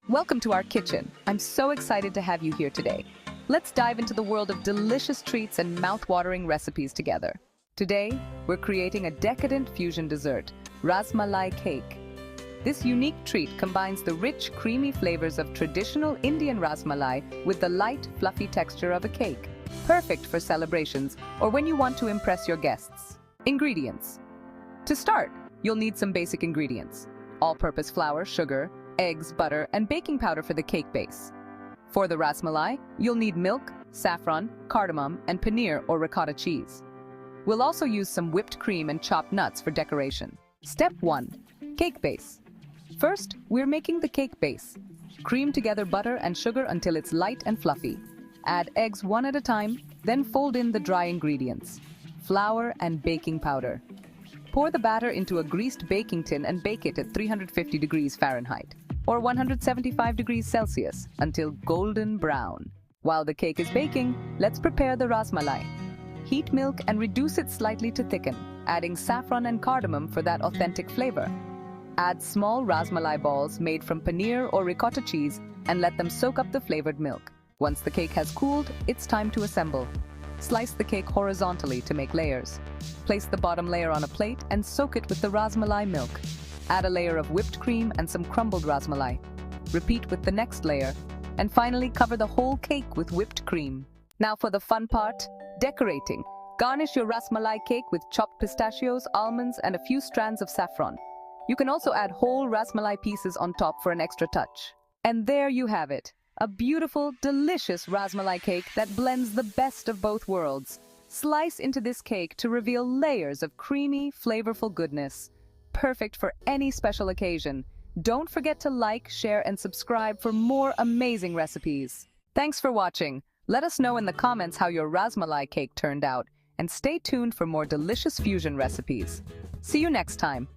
Welcome to our kitchen. I'm so excited to have you here today. Let's dive into the world of delicious treats and mouth-watering recipes together. Today, we're creating a decadent fusion dessert, Rasmalai Cake. This unique treat combines the rich, creamy flavors of traditional Indian Rasmalai with the light, fluffy texture of a cake. Perfect for celebrations or when you want to impress your guests. Ingredients. To start, you'll need some basic ingredients: all-purpose flour, sugar, eggs, butter, and baking powder for the cake base. For the rasmalai, you'll need milk, saffron, cardamom, and paneer or ricotta cheese. We'll also use some whipped cream and chopped nuts for decoration. Step 1. Cake base. First, we're making the cake base. Cream together butter and sugar until it's light and fluffy. Add eggs one at a time, then fold in the dry ingredients: flour and baking powder. Pour the batter into a greased baking tin and bake it at 350 degrees Fahrenheit or 175 degrees Celsius until golden brown. While the cake is baking, let's prepare the rasmalai. Heat milk and reduce it slightly to thicken, adding saffron and cardamom for that authentic flavor. Add small rasmalai balls made from paneer or ricotta cheese and let them soak up the flavored milk. Once the cake has cooled, it's time to assemble. Slice the cake horizontally to make layers. Place the bottom layer on a plate and soak it with the rasmalai milk. Add a layer of whipped cream and some crumbled rasmalai. Repeat with the next layer. And finally, cover the whole cake with whipped cream. Now for the fun part, decorating. Garnish your rasmalai cake with chopped pistachios, almonds, and a few strands of saffron. You can also add whole rasmalai pieces on top for an extra touch. And there you have it. A beautiful, delicious rasmalai cake that blends the best of both worlds. Slice into this cake to reveal layers of creamy, flavorful goodness. Perfect for any special occasion. Don't forget to like, share, and subscribe for more amazing recipes. Thanks for watching. Let us know in the comments how your rasmalai cake turned out, and stay tuned for more delicious fusion recipes. See you next time.